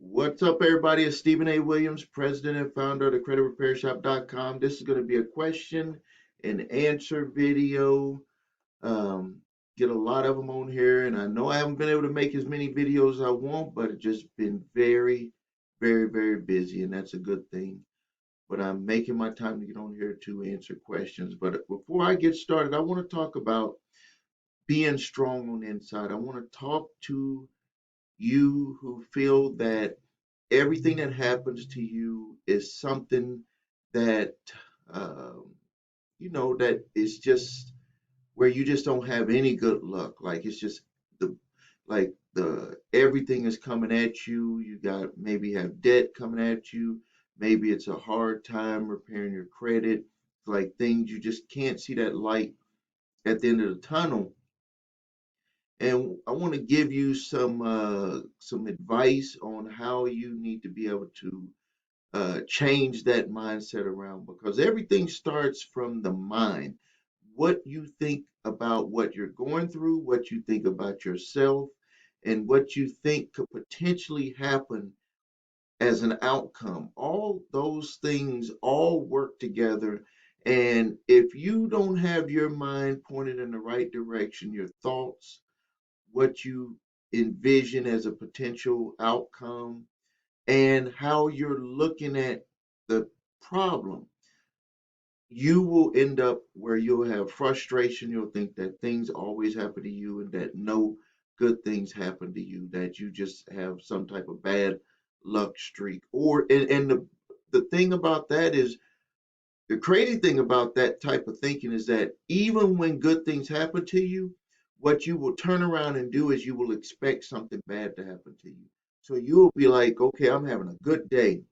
What's up, everybody? It's Stephen A. Williams, president and founder of the creditrepairshop.com. This is going to be a question and answer video. Um, get a lot of them on here, and I know I haven't been able to make as many videos as I want, but it's just been very busy, and that's a good thing. But I'm making my time to get on here to answer questions. But before I get started, I want to talk about being strong on the inside. I want to talk to you who feel that everything that happens to you is something that um, that is just where you just don't have any good luck. Like it's just the the everything is coming at you. You got maybe have debt coming at you. Maybe it's a hard time repairing your credit. Like things you just can't see that light at the end of the tunnel. And I want to give you some advice on how you need to be able to change that mindset around, because everything starts from the mind. What you think about what you're going through, what you think about yourself, and what you think could potentially happen as an outcome. All those things all work together. And if you don't have your mind pointed in the right direction, your thoughts, what you envision as a potential outcome, and how you're looking at the problem, you will end up where you'll have frustration. You'll think that things always happen to you and that no good things happen to you, that you just have some type of bad luck streak. And the thing about that is, the crazy thing about that type of thinking is that even when good things happen to you, what you will turn around and do is you will expect something bad to happen to you. So you'll be like, okay, I'm having a good day.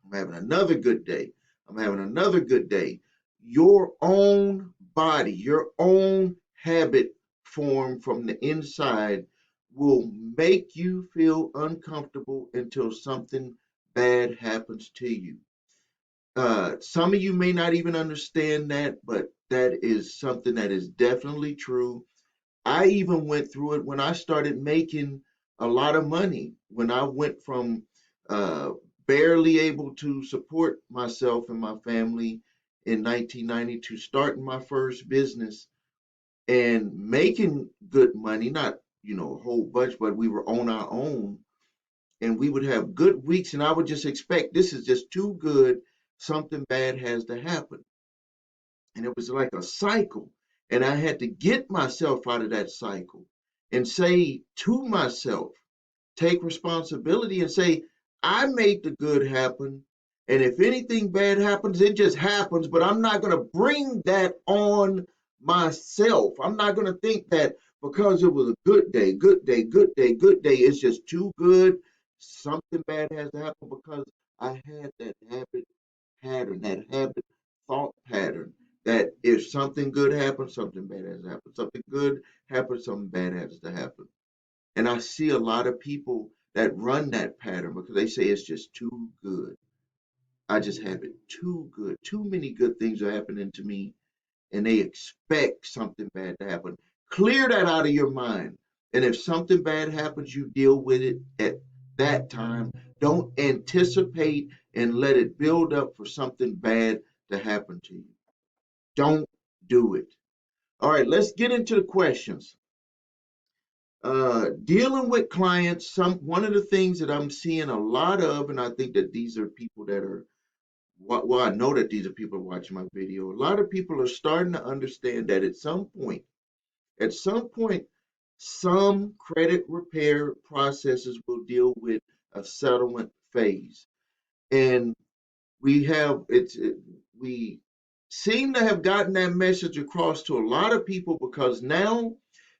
I'm having another good day. I'm having another good day. Your own body, your own habit formed from the inside will make you feel uncomfortable until something bad happens to you. Some of you may not even understand that, but that is something that is definitely true. I even went through it when I started making a lot of money, when I went from uh, barely able to support myself and my family in 1990 to starting my first business and making good money, not, a whole bunch, but we were on our own, and we would have good weeks, and I would just expect this is just too good, something bad has to happen. And it was like a cycle. And I had to get myself out of that cycle and say to myself, take responsibility and say, I made the good happen. And if anything bad happens, it just happens. But I'm not going to bring that on myself. I'm not going to think that because it was a good day, good day, good day, good day, it's just too good. Something bad has to happen, because I had that habit pattern, that habit thought pattern, that if something good happens, something bad has to happen. Something good happens, something bad has to happen. And I see a lot of people that run that pattern because they say it's just too good. I just have it too good. Too many good things are happening to me, and they expect something bad to happen. Clear that out of your mind. And if something bad happens, you deal with it at that time. Don't anticipate and let it build up for something bad to happen to you. Don't do it. All right, let's get into the questions. Dealing with clients, one of the things that I'm seeing a lot of, and I think that these are people that are, well, I know that these are people watching my video. A lot of people are starting to understand that at some point, some credit repair processes will deal with a settlement phase. And we seem to have gotten that message across to a lot of people, because now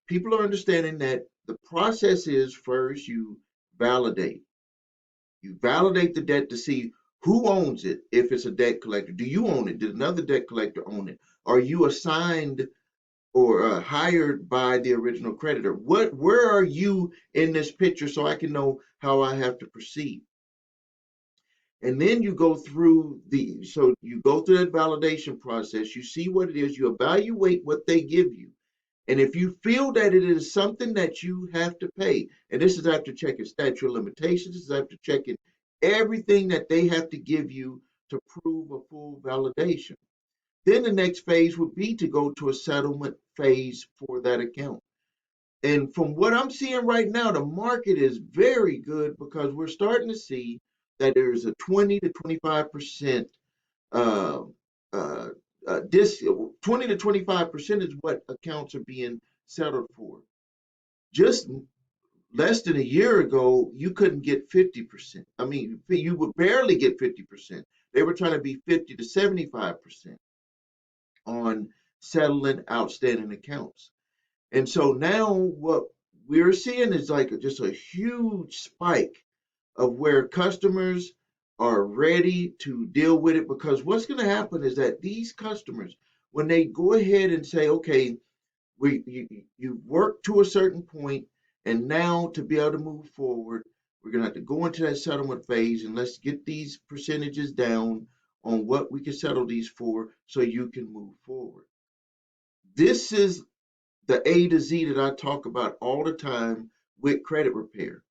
people are understanding that the process is, first validate you validate the debt to see who owns it. If it's a debt collector, do you own it? Did another debt collector own it? Are you assigned or hired by the original creditor? Where are you in this picture, so I can know how I have to proceed? And then you go through that validation process. You see what it is. You evaluate what they give you. And if you feel that it is something that you have to pay, and this is after checking statute of limitations, this is after checking everything that they have to give you to prove a full validation. Then the next phase would be to go to a settlement phase for that account. And from what I'm seeing right now, the market is very good because we're starting to see that there's a 20 to 25% uh, uh, this 20 to 25% is what accounts are being settled for. Just less than a year ago, you couldn't get 50%. I mean, you would barely get 50%. They were trying to be 50 to 75% on settling outstanding accounts. And so now what we're seeing is like just a huge spike of where customers are ready to deal with it, because what's going to happen is that these customers, when they go ahead and say, okay, you work to a certain point, and now to be able to move forward, we're going to have to go into that settlement phase, and let's get these percentages down on what we can settle these for so you can move forward. This is the A to Z that I talk about all the time with credit repair,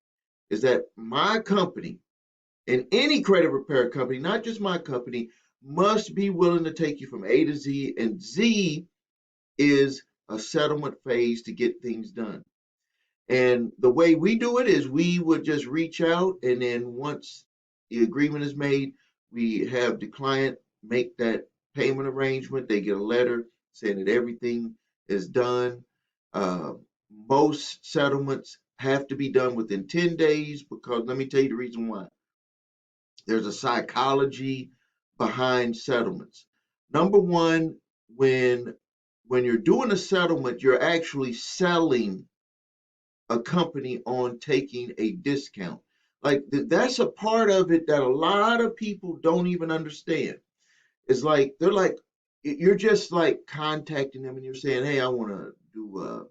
is that my company and any credit repair company, not just my company, must be willing to take you from A to Z, and Z is a settlement phase to get things done. And the way we do it is we would just reach out, and then once the agreement is made, we have the client make that payment arrangement. They get a letter saying that everything is done. Uh, Most settlements have to be done within 10 days, because let me tell you the reason why. There's a psychology behind settlements. Number one, when when you're doing a settlement, you're actually selling a company on taking a discount. Like that's a part of it that a lot of people don't even understand. It's like they're like you're just like contacting them and you're saying, "Hey, I want to do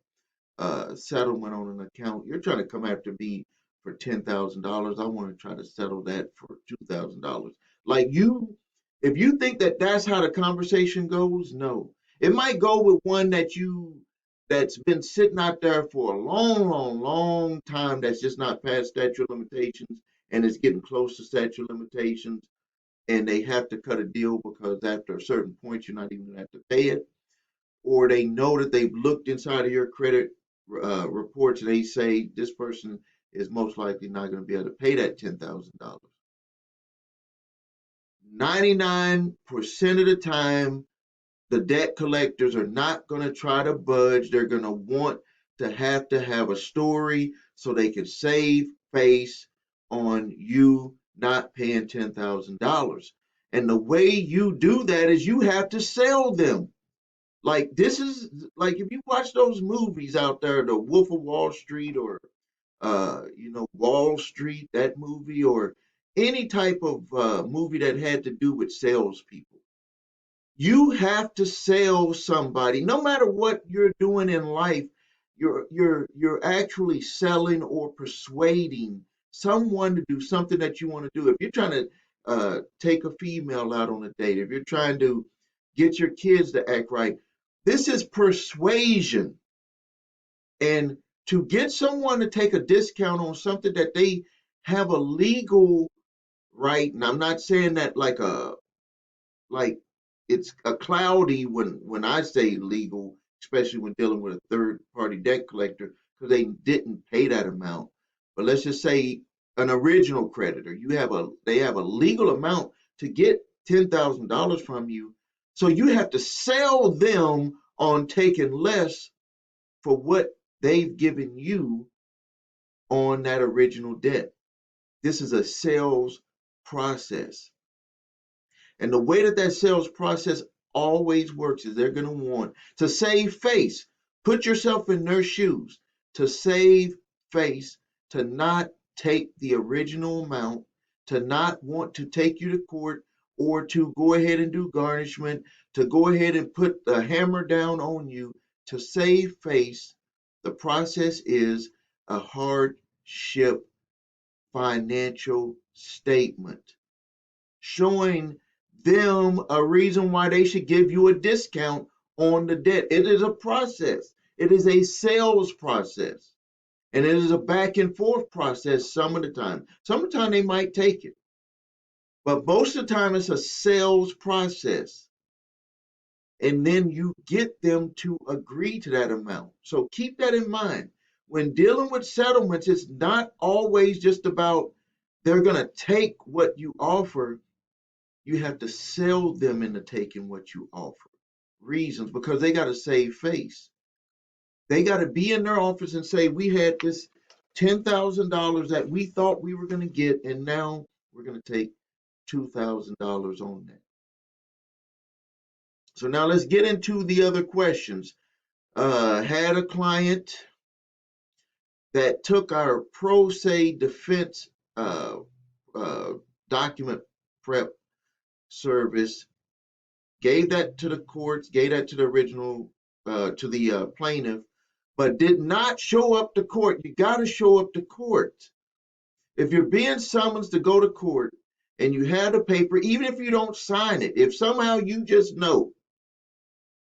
settlement on an account. You're trying to come after me for $10,000. I want to try to settle that for $2,000." Like if you think that that's how the conversation goes, no. It might go with one that's been sitting out there for a long, long, long time, that's just not past statute of limitations and is getting close to statute of limitations, and they have to cut a deal because after a certain point you're not even gonna have to pay it, or they know that they've looked inside of your credit reports and they say this person is most likely not going to be able to pay that $10,000. 99% of the time, the debt collectors are not going to try to budge. They're going to want to have a story so they can save face on you not paying $10,000. And the way you do that is you have to sell them. Like this is like if you watch those movies out there, the Wolf of Wall Street, or Wall Street, that movie, or any type of movie that had to do with salespeople. You have to sell somebody, no matter what you're doing in life. You're actually selling or persuading someone to do something that you want to do. If you're trying to take a female out on a date, if you're trying to get your kids to act right, this is persuasion. And to get someone to take a discount on something that they have a legal right, and I'm not saying that like it's a cloudy when I say legal, especially when dealing with a third party debt collector, because they didn't pay that amount. But let's just say an original creditor, they have a legal amount to get $10,000 from you. So you have to sell them on taking less for what they've given you on that original debt. This is a sales process. And the way that sales process always works is they're going to want to save face. Put yourself in their shoes. To save face, to not take the original amount, to not want to take you to court, or to go ahead and do garnishment, to go ahead and put the hammer down on you. To save face, the process is a hardship financial statement showing them a reason why they should give you a discount on the debt. It is a process. It is a sales process. And it is a back and forth process some of the time. Some of the time they might take it. But most of the time it's a sales process. And then you get them to agree to that amount. So keep that in mind. When dealing with settlements, it's not always just about they're going to take what you offer. You have to sell them into taking what you offer. Reasons, because they got to save face. They got to be in their office and say, we had this $10,000 that we thought we were going to get, and now we're going to take $2,000 on that. So now let's get into the other questions. Had a client that took our pro se defense uh, uh, document prep service, gave that to the courts, gave that to the original, to the plaintiff, but did not show up to court. You got to show up to court. If you're being summoned to go to court and you have the paper, even if you don't sign it, if somehow you just know,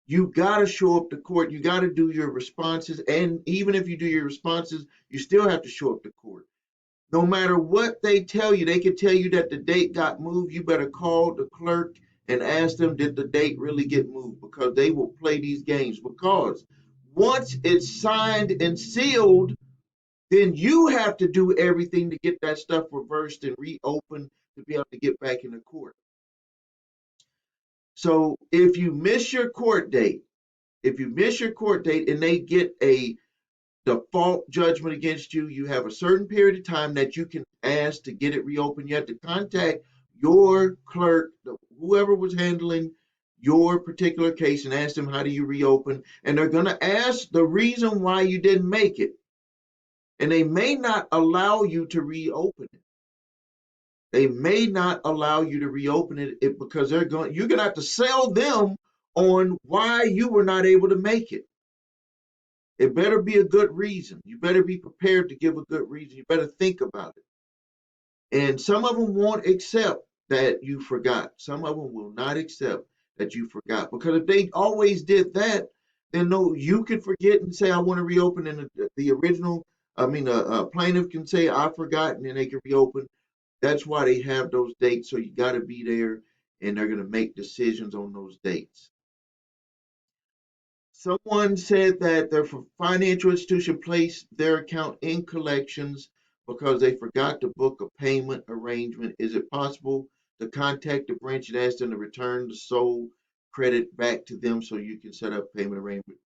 you got to show up to court. You got to do your responses. And even if you do your responses, you still have to show up to court. No matter what they tell you, they can tell you that the date got moved. You better call the clerk and ask them, did the date really get moved? Because they will play these games. Because once it's signed and sealed, then you have to do everything to get that stuff reversed and reopened to be able to get back into court. So if you miss your court date, and they get a default judgment against you, you have a certain period of time that you can ask to get it reopened. You have to contact your clerk, whoever was handling your particular case, and ask them, how do you reopen? And they're going to ask the reason why you didn't make it. And they may not allow you to reopen it. They may not allow you to reopen it because you're going to have to sell them on why you were not able to make it. It better be a good reason. You better be prepared to give a good reason. You better think about it. And some of them won't accept that you forgot. Some of them will not accept that you forgot. Because if they always did that, then no, you could forget and say, I want to reopen. And the original, plaintiff can say, I forgot, and then they can reopen. That's why they have those dates. So you got to be there, and they're going to make decisions on those dates. Someone said that their financial institution placed their account in collections because they forgot to book a payment arrangement. Is it possible to contact the branch and ask them to return the sold credit back to them so you can set up payment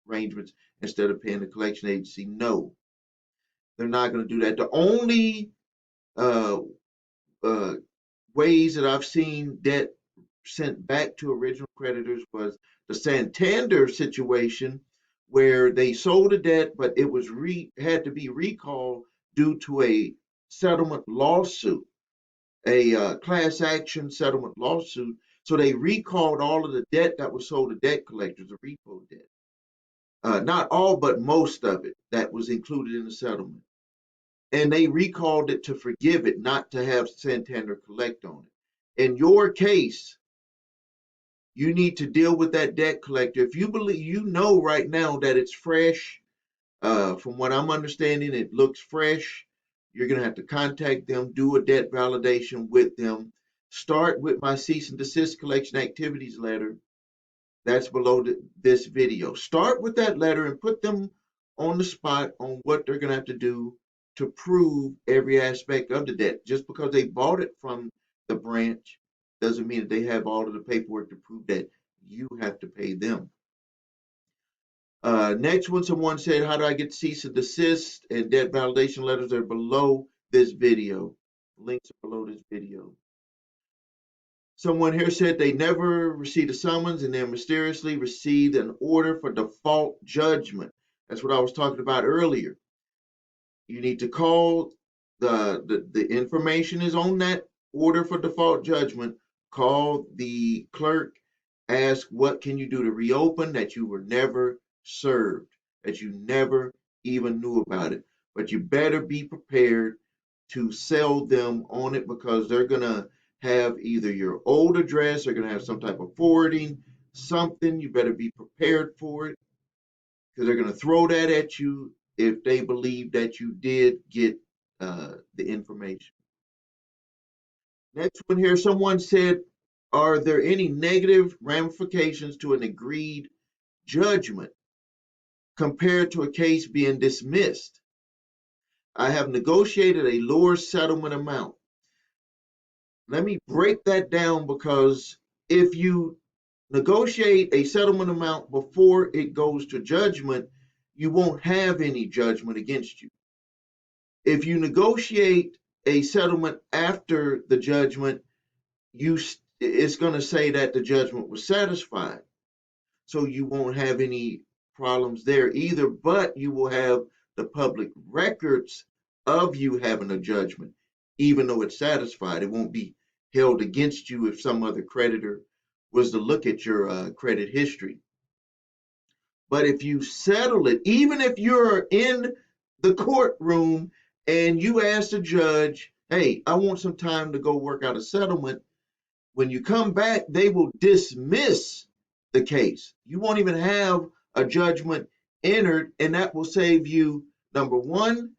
arrangements instead of paying the collection agency? No, they're not going to do that. The only uh, uh, ways that I've seen debt sent back to original creditors was the Santander situation, where they sold a debt, but it was had to be recalled due to a settlement lawsuit, a class action settlement lawsuit. So they recalled all of the debt that was sold to debt collectors, the repo debt. Not all, but most of it that was included in the settlement. And they recalled it to forgive it, not to have Santander collect on it. In your case, you need to deal with that debt collector. If you believe, you know right now that it's fresh, from what I'm understanding, it looks fresh. You're going to have to contact them, do a debt validation with them. Start with my cease and desist collection activities letter that's below this video. Start with that letter and put them on the spot on what they're going to have to do to prove every aspect of the debt. Just because they bought it from the branch doesn't mean that they have all of the paperwork to prove that you have to pay them. Next one, someone said, how do I get cease and desist and debt validation letters? Are below this video. Links are below this video. Someone here said they never received a summons and then mysteriously received an order for default judgment. That's what I was talking about earlier. You need to call, the information is on that order for default judgment. Call the clerk, ask what can you do to reopen that you were never served, that you never even knew about it. But you better be prepared to sell them on it, because they're going to have either your old address, they're going to have some type of forwarding, something. You better be prepared for it. because they're going to throw that at you if they believe that you did get the information. Next one here, someone said, are there any negative ramifications to an agreed judgment compared to a case being dismissed? I have negotiated a lower settlement amount. Let me break that down, because if you negotiate a settlement amount before it goes to judgment, you won't have any judgment against you. If you negotiate a settlement after the judgment, it's going to say that the judgment was satisfied. So you won't have any problems there either, but you will have the public records of you having a judgment, even though it's satisfied. It won't be held against you if some other creditor was to look at your credit history. But if you settle it, even if you're in the courtroom and you ask the judge, hey, I want some time to go work out a settlement, when you come back, they will dismiss the case. You won't even have a judgment entered, and that will save you, number one,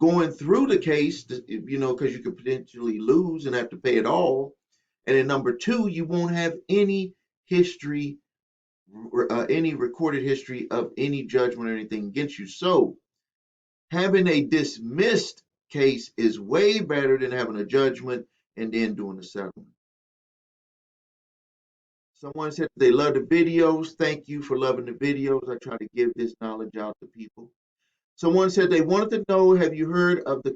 going through the case, because you could potentially lose and have to pay it all. And then number two, you won't have any history, any recorded history of any judgment or anything against you. So having a dismissed case is way better than having a judgment and then doing a settlement. Someone said they love the videos. Thank you for loving the videos. I try to give this knowledge out to people. Someone said they wanted to know, have you heard of the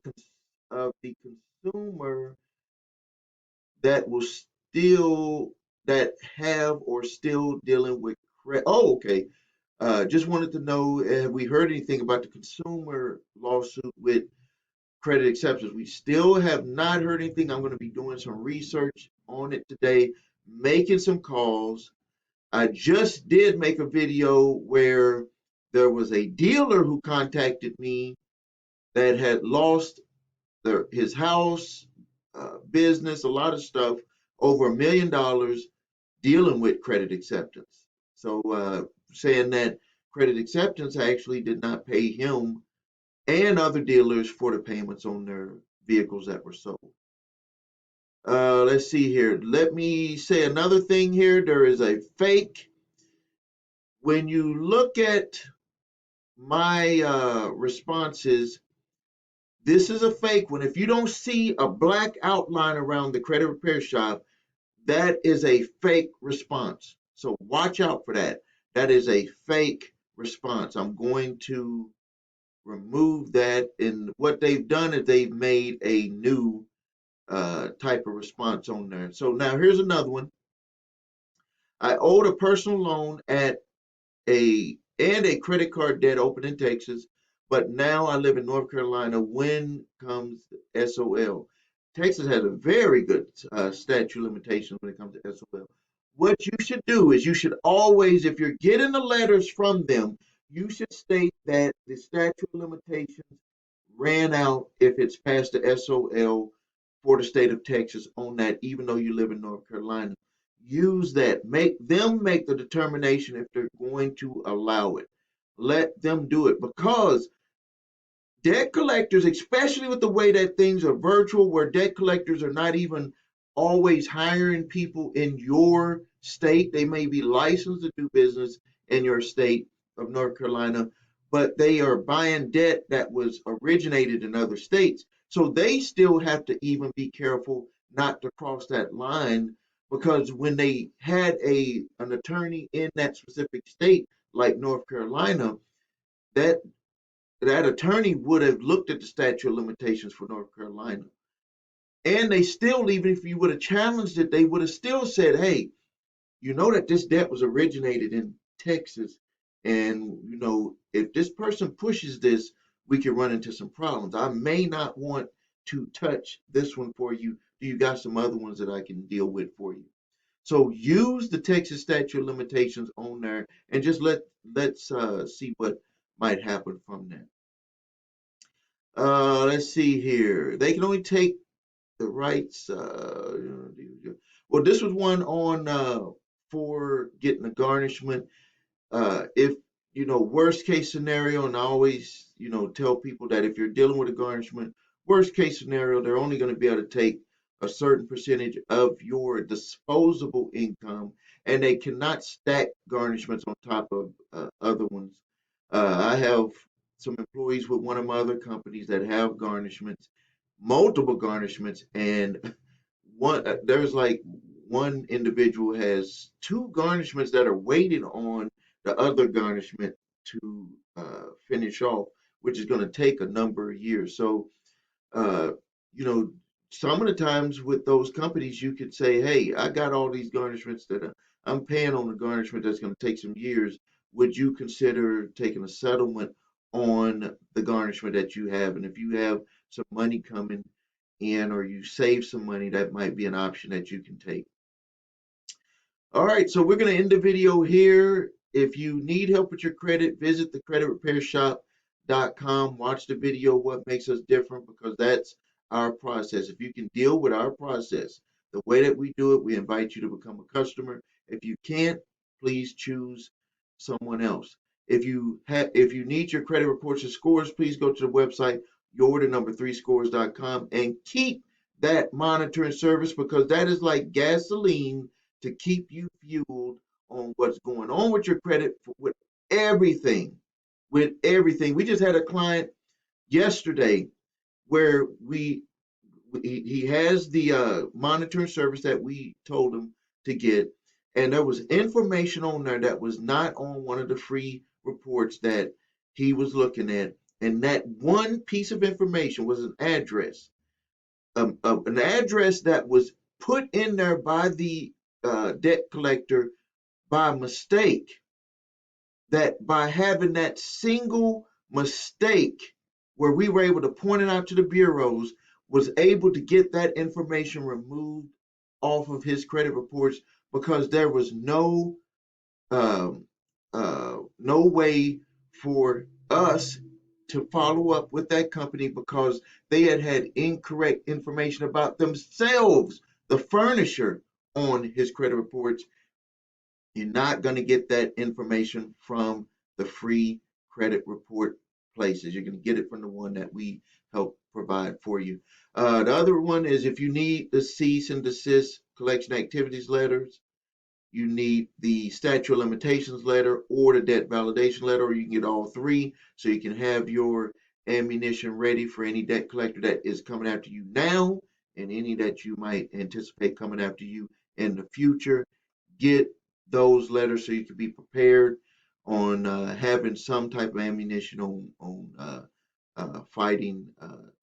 consumer that will still that have or still dealing with credit? Oh, okay. Just wanted to know, have we heard anything about the consumer lawsuit with credit acceptance? We still have not heard anything. I'm going to be doing some research on it today, making some calls. I just did make a video where there was a dealer who contacted me that had lost his house, business, a lot of stuff, over $1 million dealing with credit acceptance. So saying that credit acceptance actually did not pay him and other dealers for the payments on their vehicles that were sold. Let's see here. Let me say another thing here. There is a fake. When you look at my responses, this is a fake one. If you don't see a black outline around the credit repair shop, that is a fake response. So watch out for that. That is a fake response. I'm going to remove that. And what they've done is they've made a new type of response on there. So now here's another one. I owed a personal loan at a credit card debt open in Texas, but now I live in North Carolina. When comes SOL? Texas has a very good statute of limitations when it comes to SOL. What you should do is you should always, if you're getting the letters from them, you should state that the statute of limitations ran out if it's past the SOL for the state of Texas on that, even though you live in North Carolina. Use that. Make them make the determination if they're going to allow it. Let them do it, because debt collectors, especially with the way that things are virtual, where debt collectors are not even always hiring people in your state. They may be licensed to do business in your state of North Carolina, but they are buying debt that was originated in other states. So they still have to even be careful not to cross that line, because when they had an attorney in that specific state, like North Carolina, that attorney would have looked at the statute of limitations for North Carolina. And they still, even if you would have challenged it, they would have still said, hey, you know that this debt was originated in Texas. And, if this person pushes this, we can run into some problems. I may not want to touch this one for you. Do you got some other ones that I can deal with for you? So use the Texas statute of limitations on there, and just let's see what might happen from that. Let's see here. They can only take the rights. Well, this was one on for getting a garnishment. If worst case scenario, and I always, tell people that if you're dealing with a garnishment, worst case scenario, they're only going to be able to take a certain percentage of your disposable income, and they cannot stack garnishments on top of other ones. I have some employees with one of my other companies that have garnishments, multiple garnishments, and there's like one individual has two garnishments that are waiting on the other garnishment to finish off, which is going to take a number of years. So, uh, you know, some of the times with those companies, you could say, "Hey, I got all these garnishments that I'm paying on the garnishment that's going to take some years. Would you consider taking a settlement on the garnishment that you have? And if you have some money coming in or you save some money, that might be an option that you can take." All right, so we're going to end the video here. If you need help with your credit, visit thecreditrepairshop.com. Watch the video, What Makes Us Different, because that's our process. If you can deal with our process, the way that we do it, we invite you to become a customer. If you can't, please choose someone else. If you need your credit reports and scores, please go to the website, your3scores.com, and keep that monitoring service, because that is like gasoline to keep you fueled on what's going on with your credit, with everything. With everything. We just had a client yesterday where he has the monitoring service that we told him to get, and there was information on there that was not on one of the free reports that he was looking at, and that one piece of information was an address that was put in there by the debt collector by mistake. That by having that single mistake, where we were able to point it out to the bureaus, was able to get that information removed off of his credit reports, because there was um, no way for us to follow up with that company, because they had incorrect information about themselves, the furnisher, on his credit reports. You're not going to get that information from the free credit report places. You're going to get it from the one that we help provide for you. The other one is, if you need the cease and desist collection activities letters, you need the statute of limitations letter or the debt validation letter, or you can get all three, so you can have your ammunition ready for any debt collector that is coming after you now and any that you might anticipate coming after you in the future. Get those letters so you can be prepared on having some type of ammunition on fighting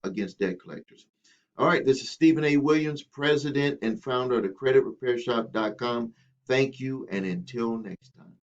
against debt collectors. All right, this is Stephen A. Williams, president and founder of thecreditrepairshop.com. Thank you, and until next time.